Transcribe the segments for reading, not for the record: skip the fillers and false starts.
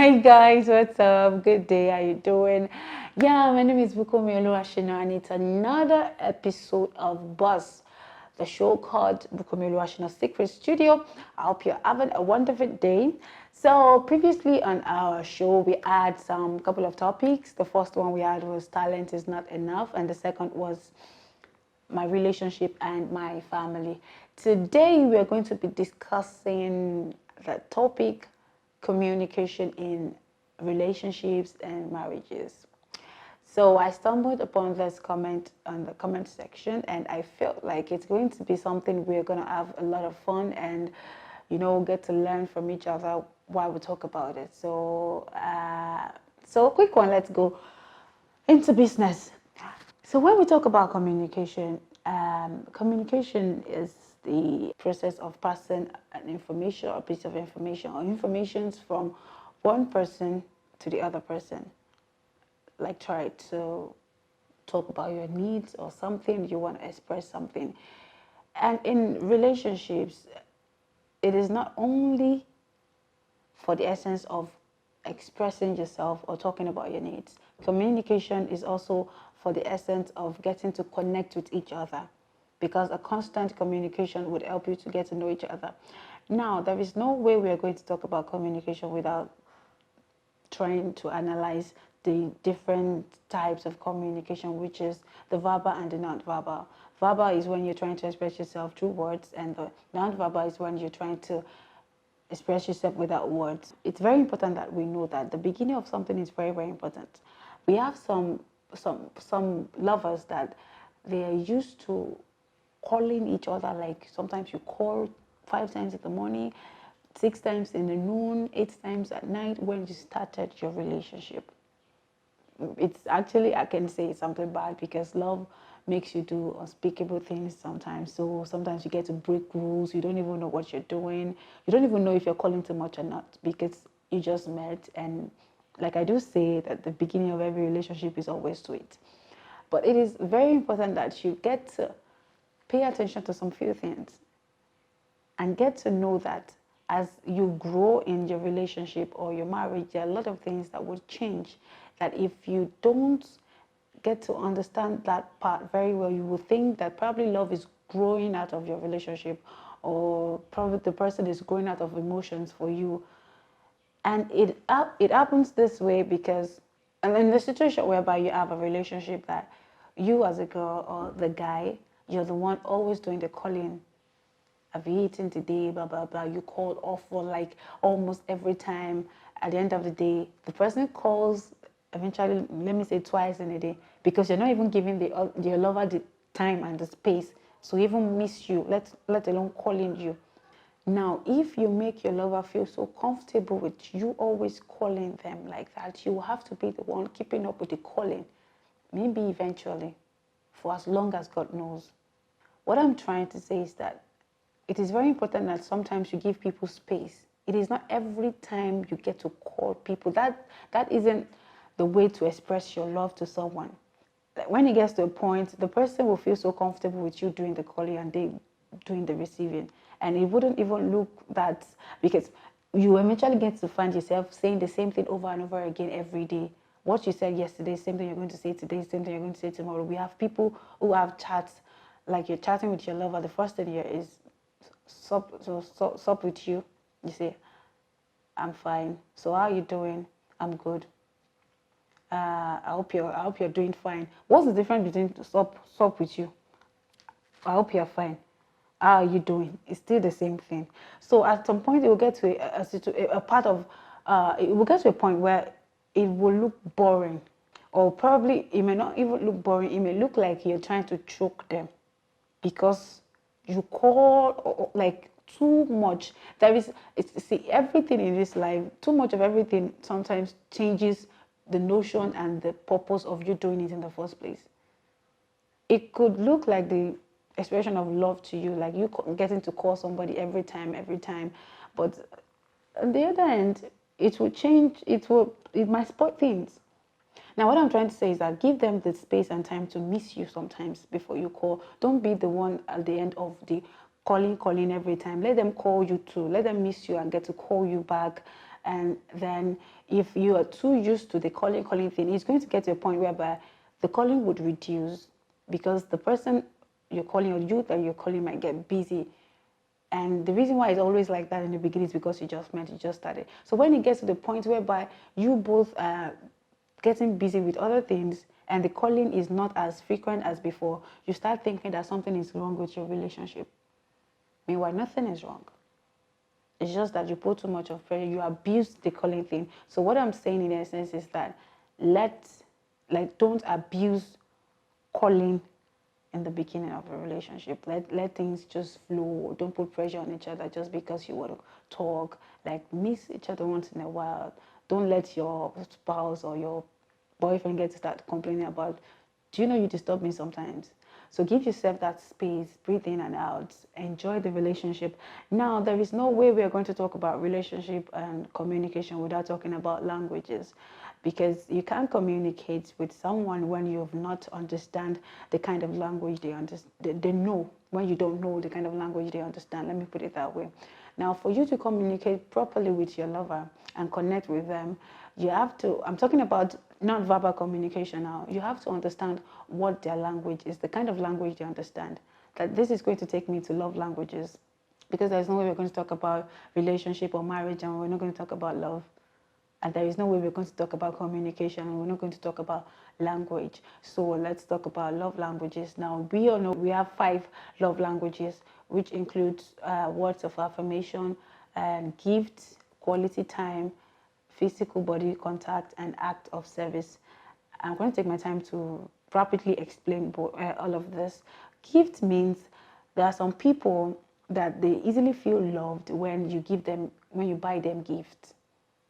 Hi guys, what's up? Good day, how you doing? Yeah, my name is Bukunmi Oluwasina and it's another episode of B.O.S.S, the show called Bukunmi Oluwasina Secret Studio. I hope you're having a wonderful day. So previously on our show, we had some couple of topics. The first one we had was talent is not enough, and the second was my relationship and my family. Today we are going to be discussing the topic communication in relationships and marriages. So I stumbled upon this comment on the comment section and I felt like it's going to be something we're going to have a lot of fun and get to learn from each other while we talk about it. So a quick one, let's go into business. So when we talk about communication, communication is the process of passing an information or a piece of information or informations from one person to the other person. Like try to talk about your needs or something, you want to express something. And in relationships, it is not only for the essence of expressing yourself or talking about your needs. Communication is also for the essence of getting to connect with each other, because a constant communication would help you to get to know each other. Now, there is no way we are going to talk about communication without trying to analyze the different types of communication, which is the verbal and the non-verbal. Verbal is when you're trying to express yourself through words, and the non-verbal is when you're trying to express yourself without words. It's very important that we know that the beginning of something is very, very important. We have some lovers that they are used to calling each other, like sometimes you call 5 times in the morning, 6 times in the noon, 8 times at night when you started your relationship. It's actually, I can say something bad, because love makes you do unspeakable things sometimes. So sometimes you get to break rules. You don't even know what you're doing. You don't even know if you're calling too much or not, because you just met. And like I do say, that the beginning of every relationship is always sweet. But it is very important that you get to pay attention to some few things and get to know that as you grow in your relationship or your marriage, there are a lot of things that will change. That if you don't get to understand that part very well, you will think that probably love is growing out of your relationship, or probably the person is growing out of emotions for you. And it happens this way because, and in the situation whereby you have a relationship that you as a girl or the guy, you're the one always doing the calling. Have you eaten today? Blah, blah, blah. You call off for like almost every time. At the end of the day, the person calls eventually, let me say twice in a day, because you're not even giving your lover the time and the space. So even miss you, let alone calling you. Now, if you make your lover feel so comfortable with you always calling them like that, you have to be the one keeping up with the calling. Maybe eventually, for as long as God knows. What I'm trying to say is that it is very important that sometimes you give people space. It is not every time you get to call people. That isn't the way to express your love to someone. When it gets to a point, the person will feel so comfortable with you doing the calling and they doing the receiving. And it wouldn't even look that, because you eventually get to find yourself saying the same thing over and over again every day. What you said yesterday, same thing you're going to say today, same thing you're going to say tomorrow. We have people who have chats, like you're chatting with your lover. The first thing here is, sup with you. You say, I'm fine. So how are you doing? I'm good. I hope you're doing fine. What's the difference between sup with you? I hope you're fine. How are you doing? It's still the same thing. So at some point, it will get to a part of, it will get to a point where it will look boring, or probably it may not even look boring. It may look like you're trying to choke them, because you call like too much. See, everything in this life, too much of everything sometimes changes the notion and the purpose of you doing it in the first place. It could look like the expression of love to you, like you getting to call somebody every time, but on the other hand, it will change. It might spoil things. Now, what I'm trying to say is that give them the space and time to miss you sometimes before you call. Don't be the one at the end of the calling every time. Let them call you too. Let them miss you and get to call you back. And then if you are too used to the calling thing, it's going to get to a point whereby the calling would reduce, because the person you're calling or you that you're calling might get busy. And the reason why it's always like that in the beginning is because you just met, you just started. So when it gets to the point whereby you both are getting busy with other things and the calling is not as frequent as before, you start thinking that something is wrong with your relationship. Meanwhile, nothing is wrong. It's just that you put too much of pressure, you abuse the calling thing. So what I'm saying in essence is that don't abuse calling in the beginning of a relationship. Let things just flow. Don't put pressure on each other just because you want to talk. Like, miss each other once in a while. Don't let your spouse or your boyfriend get to start complaining about, do you know you disturb me sometimes? So give yourself that space, breathe in and out, enjoy the relationship. Now, there is no way we are going to talk about relationship and communication without talking about languages, because you can't communicate with someone when you have not understand the kind of language they know, when you don't know the kind of language they understand. Let me put it that way. Now, for you to communicate properly with your lover and connect with them, you have to, I'm talking about non-verbal communication now, you have to understand what their language is, the kind of language they understand. That this is going to take me to love languages, because there's no way we're going to talk about relationship or marriage and we're not going to talk about love. And there is no way we're going to talk about communication and we're not going to talk about language. So let's talk about love languages. Now, we all know we have 5 love languages, which includes words of affirmation, and gifts, quality time, physical body contact, and act of service. I'm going to take my time to rapidly explain all of this. Gift means there are some people that they easily feel loved when you buy them gifts.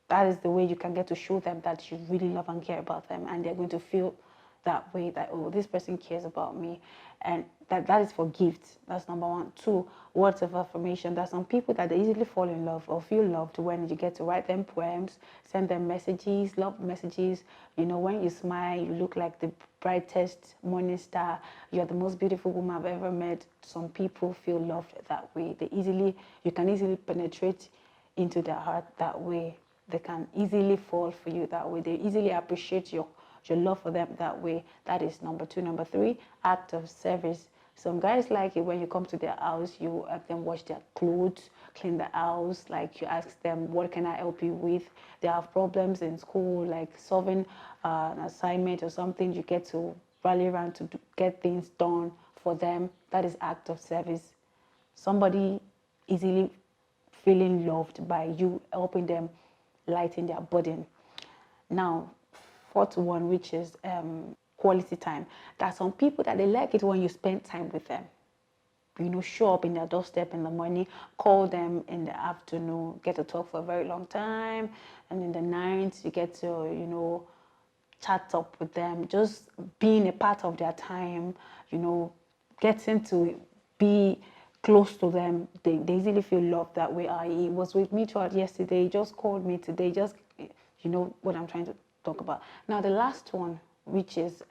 That is the way you can get to show them that you really love and care about them, and they're going to feel that way, that, oh, this person cares about me. And that is for gifts. That's number 1. 2, words of affirmation. There's some people that they easily fall in love or feel loved when you get to write them poems, send them messages, love messages. You know, when you smile, you look like the brightest morning star. You're the most beautiful woman I've ever met. Some people feel loved that way. You can easily penetrate into their heart that way. They can easily fall for you that way. They easily appreciate your love for them that way. That is number 2. Number 3, act of service. Some guys like it when you come to their house, you help them wash their clothes, clean the house, like you ask them, what can I help you with? They have problems in school, like solving an assignment or something. You get to rally around to get things done for them. That is act of service. Somebody easily feeling loved by you, helping them lighten their burden. Now, 4th one, which is quality time. There are some people that they like it when you spend time with them. You know, show up in their doorstep in the morning, call them in the afternoon, get to talk for a very long time, and in the night you get to, you know, chat up with them, just being a part of their time, you know, getting to be close to them. They easily feel loved that way. He was with me throughout yesterday, he just called me today, just, you know what I'm trying to talk about. Now, the last one, which is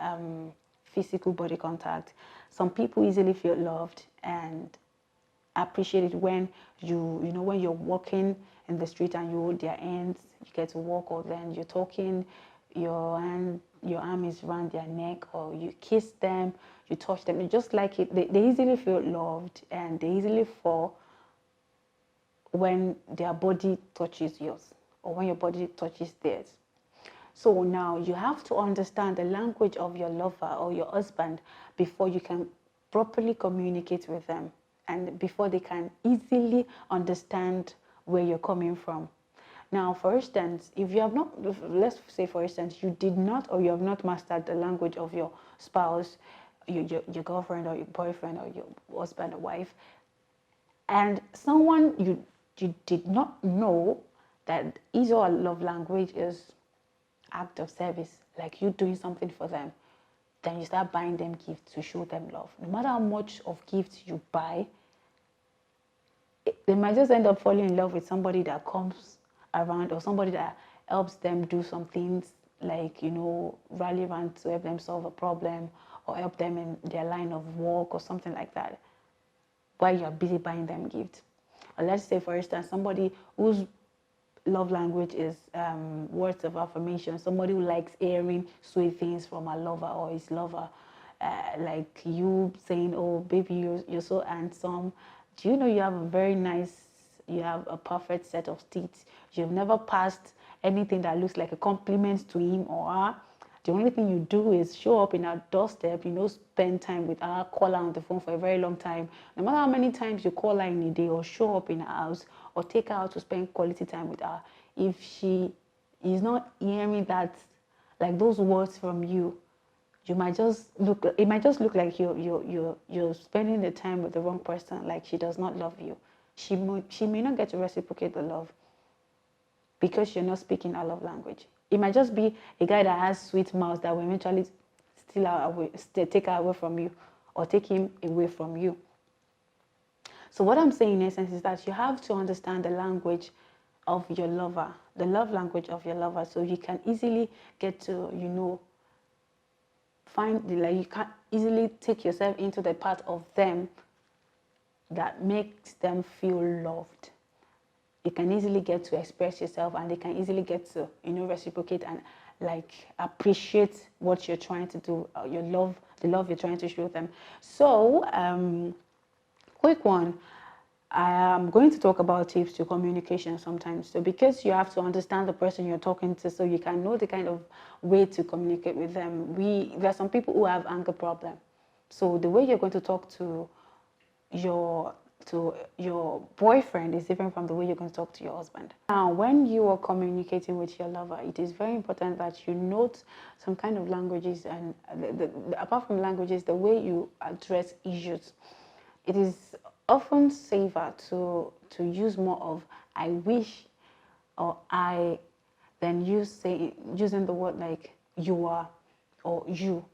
physical body contact. Some people easily feel loved and appreciate it when when you're walking in the street and you hold their hands, you get to walk, or then you're talking, your arm is around their neck, or you kiss them, you touch them. You just like it. They easily feel loved and they easily fall when their body touches yours or when your body touches theirs. So now you have to understand the language of your lover or your husband before you can properly communicate with them, and before they can easily understand where you're coming from. Now, for instance, if you have not, let's say for instance, you did not, or you have not mastered the language of your spouse, your girlfriend or your boyfriend or your husband or wife, and someone you did not know that his or her love language is act of service, like you doing something for them, then you start buying them gifts to show them love. No matter how much of gifts you buy, they might just end up falling in love with somebody that comes around, or somebody that helps them do some things, like, you know, rally around to help them solve a problem or help them in their line of work or something like that. while you're busy buying them gifts. Or let's say, for instance, somebody whose love language is words of affirmation, somebody who likes hearing sweet things from a lover or his lover, like you saying, oh baby, you're so handsome, do you know you have a very nice, you have a perfect set of teeth, you've never passed anything that looks like a compliment to him or her. The only thing you do is show up in our doorstep, spend time with her, call her on the phone for a very long time. No matter how many times you call her in a day or show up in her house or take her out to spend quality time with her, if she is not hearing that, like those words from you, it might just look like you're spending the time with the wrong person, like she does not love you. She may not get to reciprocate the love because you're not speaking her love language. It might just be a guy that has sweet mouth that will eventually take her away from you or take him away from you. So what I'm saying in essence is that you have to understand the language of your lover, the love language of your lover, so you can easily get to, you can easily take yourself into the part of them that makes them feel loved. You can easily get to express yourself, and they can easily get to, reciprocate and appreciate what you're trying to do, the love you're trying to show them. So, quick one. I am going to talk about tips to communication sometimes. So because you have to understand the person you're talking to, so you can know the kind of way to communicate with them. There are some people who have anger problem. So the way you're going to talk to your boyfriend is different from the way you're going to talk to your husband. Now, when you are communicating with your lover, it is very important that you note some kind of languages, and apart from languages, the way you address issues. It is often safer to use more of I wish or I than using the word like you are or you.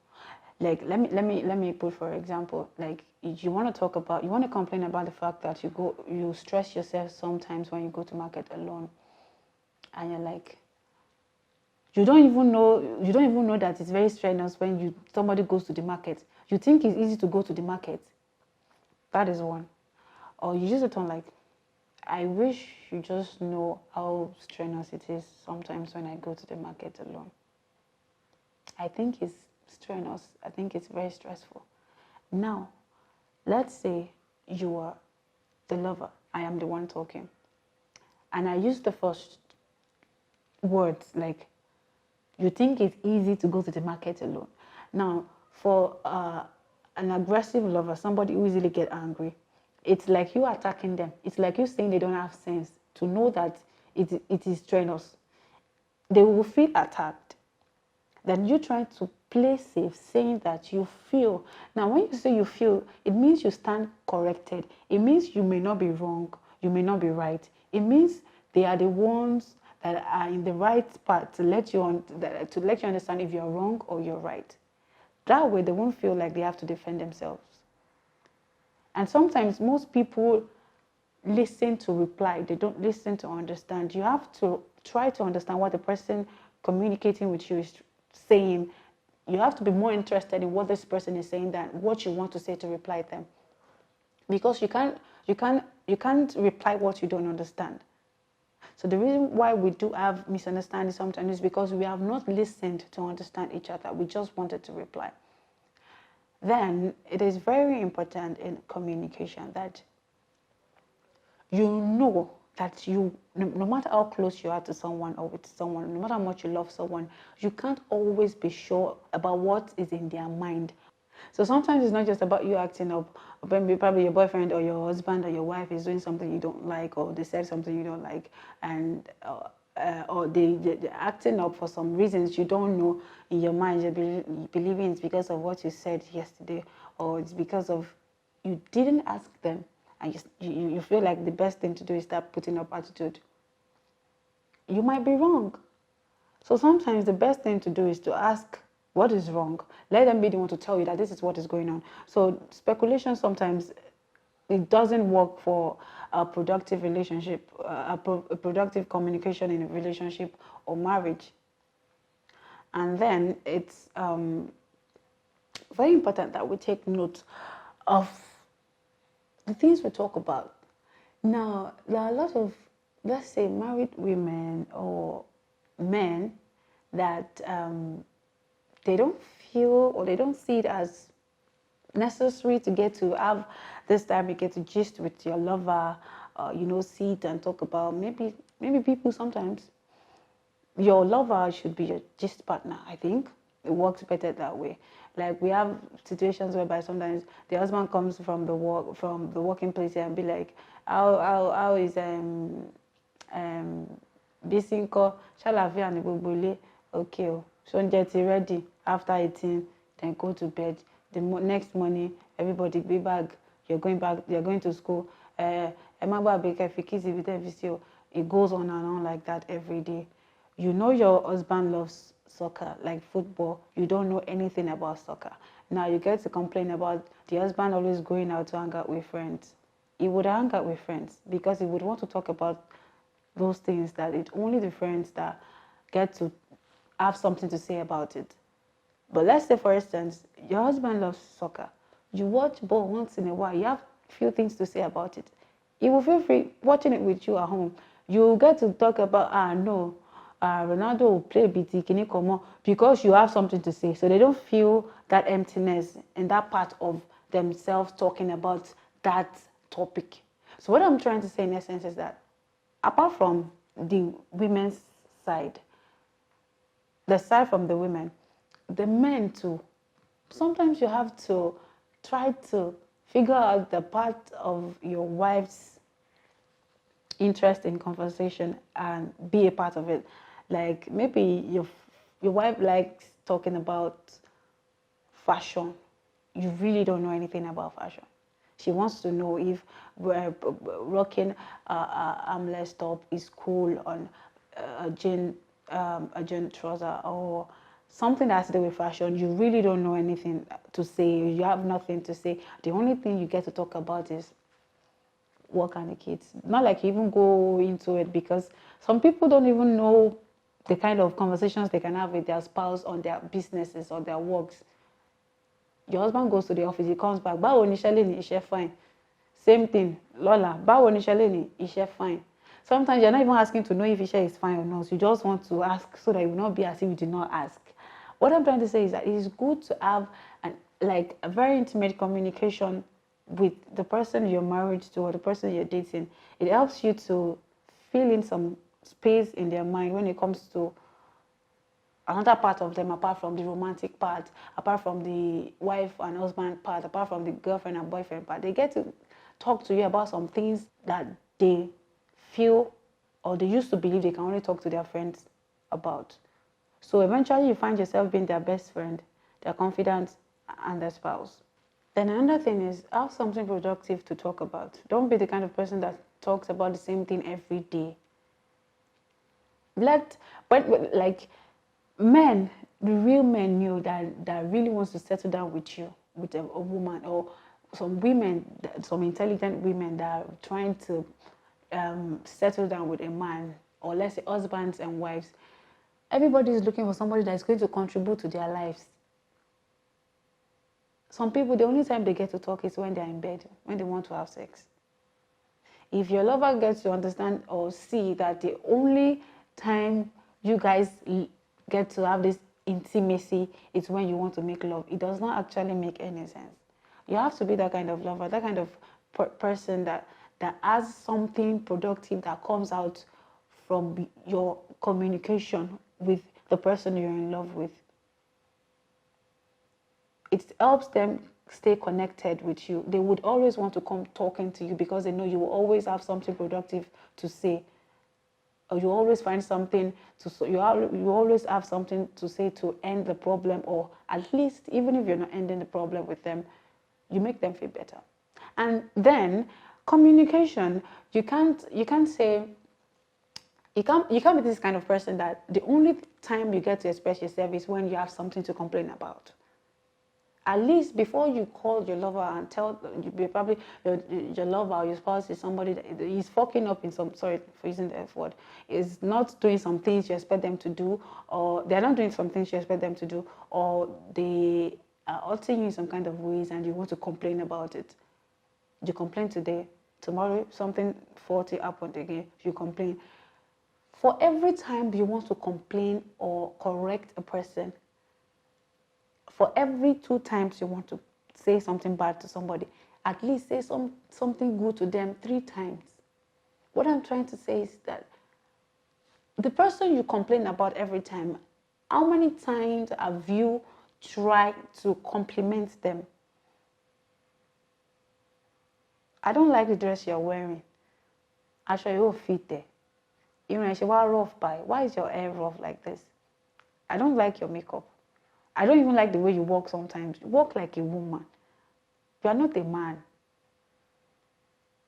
Like let me put for example, like you want to complain about the fact that you stress yourself sometimes when you go to market alone, and you're like, you don't even know that it's very strenuous when somebody goes to the market. You think it's easy to go to the market. That is one. Or you use it on like, I wish you just know how strenuous it is sometimes when I go to the market alone. I think it's strenuous. I think it's very stressful. Now, let's say you are the lover. I am the one talking. And I use the first words like, you think it's easy to go to the market alone. Now, for an aggressive lover, somebody who easily get angry, it's like you attacking them. It's like you saying they don't have sense to know that it is strenuous. They will feel attacked. Then you try to play safe, saying that you feel. Now, when you say you feel, it means you stand corrected. It means you may not be wrong. You may not be right. It means they are the ones that are in the right part to let you understand if you're wrong or you're right. That way, they won't feel like they have to defend themselves. And sometimes most people listen to reply. They don't listen to understand. You have to try to understand what the person communicating with you is saying. You have to be more interested in what this person is saying than what you want to say to reply them. Because you can't reply what you don't understand. So the reason why we do have misunderstandings sometimes is because we have not listened to understand each other. We just wanted to reply. Then it is very important in communication that you know that no matter how close you are to someone or with someone, no matter how much you love someone, you can't always be sure about what is in their mind. So sometimes it's not just about you acting up. Probably your boyfriend or your husband or your wife is doing something you don't like, or they said something you don't like, and or they're acting up for some reasons you don't know in your mind. You're believing it's because of what you said yesterday, or it's because of you didn't ask them, and you feel like the best thing to do is start putting up attitude. You might be wrong. So sometimes the best thing to do is to ask what is wrong. Let them be the one to tell you that this is what is going on. So speculation sometimes it doesn't work for a productive relationship, a productive communication in a relationship or marriage. And then it's very important that we take note of the things we talk about. Now, there are a lot of, let's say, married women or men that they don't feel or they don't see it as necessary to get to have this time you get to gist with your lover, sit and talk about maybe people sometimes your lover should be your gist partner. I think it works better that way. Like we have situations whereby sometimes the husband comes from the working place and be like, how is Bisinko, Shalavi and Ibubule, okay, so get ready after eating, then go to bed. The next morning, everybody be back. You're going to school. It goes on and on like that every day. You know your husband loves soccer, like football. You don't know anything about soccer. Now you get to complain about the husband always going out to hang out with friends. He would hang out with friends because he would want to talk about those things that it's only the friends that get to have something to say about it. But let's say, for instance, your husband loves soccer. You watch ball once in a while. You have few things to say about it. He will feel free watching it with you at home. You get to talk about, Ronaldo will play BT Kinikomo because you have something to say. So they don't feel that emptiness in that part of themselves talking about that topic. So what I'm trying to say in essence is that apart from the women's side, the side from the women, the men too, sometimes you have to try to figure out the part of your wife's interest in conversation and be a part of it. Like maybe your wife likes talking about fashion. You really don't know anything about fashion. She wants to know if rocking armless top is cool on a jean trouser or something that's to do with fashion. You really don't know anything to say. You have nothing to say. The only thing you get to talk about is work and the kids. Not like you even go into it because some people don't even know the kind of conversations they can have with their spouse on their businesses or their works. Your husband goes to the office, he comes back. Báwo ni iṣẹ́ leni, iṣẹ́ fine. Same thing, Lola. Báwo ni iṣẹ́ leni, iṣẹ́ fine. Sometimes you're not even asking to know if iṣẹ́ is fine or not. You just want to ask so that it will not be as if you did not ask. What I'm trying to say is that it is good to have a very intimate communication with the person you're married to or the person you're dating. It helps you to fill in some space in their mind when it comes to another part of them apart from the romantic part, apart from the wife and husband part, apart from the girlfriend and boyfriend part. They get to talk to you about some things that they feel or they used to believe they can only talk to their friends about. So eventually you find yourself being their best friend, their confidant, and their spouse. Then another thing is have something productive to talk about. Don't be the kind of person that talks about the same thing every day. Men, the real men knew that really wants to settle down with you, with a woman, or some women, some intelligent women that are trying to settle down with a man, or let's say husbands and wives. Everybody is looking for somebody that is going to contribute to their lives. Some people, the only time they get to talk is when they're in bed, when they want to have sex. If your lover gets to understand or see that the only time you guys get to have this intimacy is when you want to make love, it does not actually make any sense. You have to be that kind of lover, that kind of person that has something productive that comes out from your communication with the person you're in love with. It helps them stay connected with you. They would always want to come talking to you because they know you will always have something productive to say. Or you always find something you always have something to say to end the problem, or at least even if you're not ending the problem with them, you make them feel better. And then communication, you can't be this kind of person that the only time you get to express yourself is when you have something to complain about. At least before you call your lover and tell, probably your lover or your spouse is somebody that is fucking up in some, sorry for using the F word, is not doing some things you expect them to do, or they're not doing some things you expect them to do, or they are hurting you in some kind of ways and you want to complain about it. You complain today, tomorrow something 40 happened again, you complain. For every time you want to complain or correct a person, for every 2 times you want to say something bad to somebody, at least say something good to them 3 times. What I'm trying to say is that the person you complain about every time, how many times have you tried to compliment them? I don't like the dress you're wearing. I show you fit there. Even if you are rough by, why is your hair rough like this? I don't like your makeup. I don't even like the way you walk sometimes. You walk like a woman. You are not a man.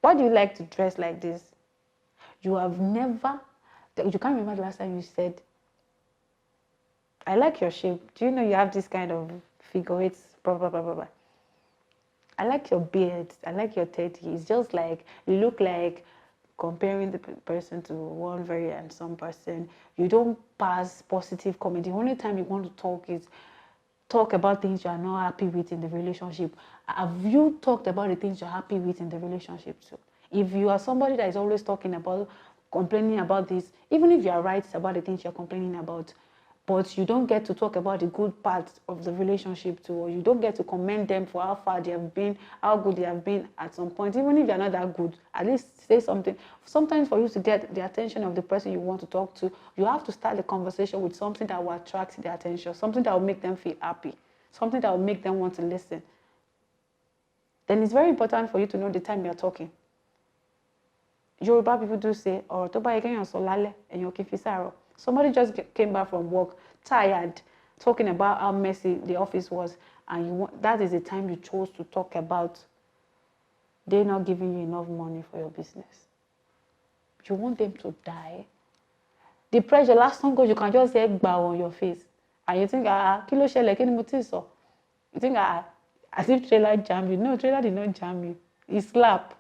Why do you like to dress like this? You can't remember the last time you said, I like your shape. Do you know you have this kind of figure eights, blah, blah, blah, blah, blah. I like your beard. I like your teddy. It's just like, you look like comparing the person to one very handsome person. You don't pass positive comment. The only time you want to talk is talk about things you are not happy with in the relationship. Have you talked about the things you're happy with in the relationship too? If you are somebody that is always talking about, complaining about this, even if you are right about the things you're complaining about, but you don't get to talk about the good parts of the relationship too, or you don't get to commend them for how far they have been, how good they have been at some point, even if they're not that good, at least say something. Sometimes for you to get the attention of the person you want to talk to, you have to start the conversation with something that will attract their attention, something that will make them feel happy, something that will make them want to listen. Then it's very important for you to know the time you're talking. Yoruba people do say, "Ọ̀rọ̀ tó bá yẹ kéèyàn sọ lálẹ́, èèyàn kì í fi sáàárọ̀." Somebody just came back from work, tired, talking about how messy the office was, and that is the time you chose to talk about they're not giving you enough money for your business. You want them to die. The pressure, last time you can just say "gba" on your face, and you think, kí ló ṣẹlẹ̀, kí ni mo ti sọ? You think, as if trailer jammed you. No, trailer did not jam you. It slapped.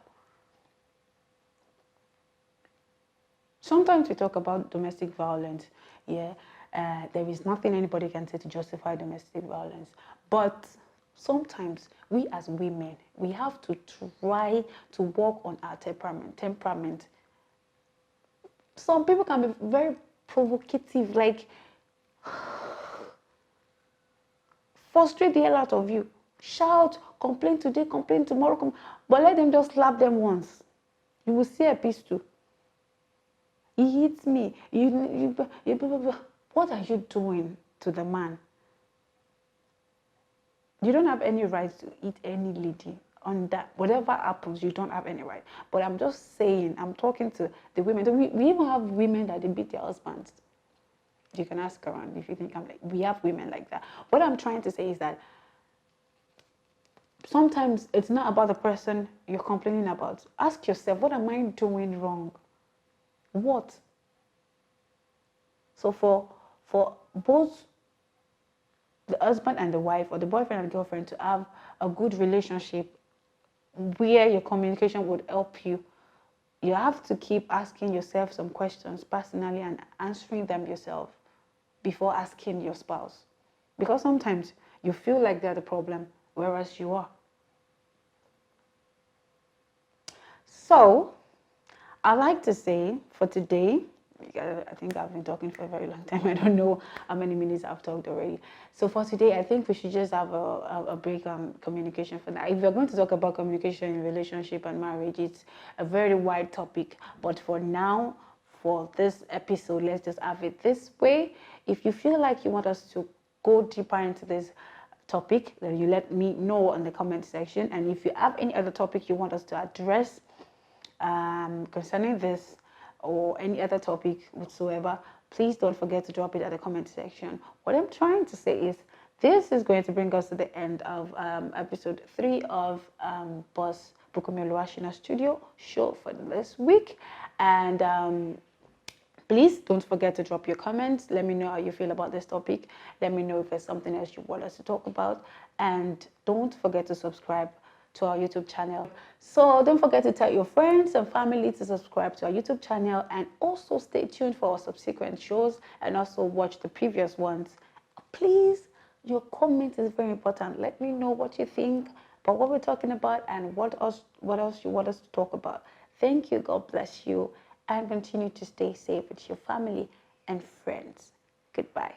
Sometimes we talk about domestic violence. Yeah, there is nothing anybody can say to justify domestic violence. But sometimes we as women, we have to try to work on our temperament. Some people can be very provocative, like frustrate the hell out of you. Shout, complain today, complain tomorrow, but let them just slap them once. You will see a peace too. He hits me. What are you doing to the man? You don't have any right to hit any lady on that. Whatever happens, you don't have any right. But I'm just saying, I'm talking to the women. We even have women that they beat their husbands. You can ask around if you think I'm like, we have women like that. What I'm trying to say is that sometimes it's not about the person you're complaining about. Ask yourself, what am I doing wrong? What? So for both the husband and the wife, or the boyfriend and girlfriend, to have a good relationship where your communication would help you, you have to keep asking yourself some questions personally and answering them yourself before asking your spouse. Because sometimes you feel like they're the problem, whereas you are. So I like to say for today, I think I've been talking for a very long time. I don't know how many minutes I've talked already. So for today, I think we should just have a break on communication for now. If we're going to talk about communication in relationship and marriage, it's a very wide topic. But for now, for this episode, let's just have it this way. If you feel like you want us to go deeper into this topic, then you let me know in the comment section. And if you have any other topic you want us to address concerning this or any other topic whatsoever, please don't forget to drop it at the comment section. What I'm trying to say is this is going to bring us to the end of episode 3 of B.O.S.S Bukunmi Oluwasina studio show for this week. And please don't forget to drop your comments. Let me know how you feel about this topic. Let me know if there's something else you want us to talk about. And don't forget to subscribe to our YouTube channel. So don't forget to tell your friends and family to subscribe to our YouTube channel, and also stay tuned for our subsequent shows and also watch the previous ones. Please, your comment is very important. Let me know what you think about what we're talking about and what else you want us to talk about. Thank you. God bless you. And continue to stay safe with your family and friends. Goodbye.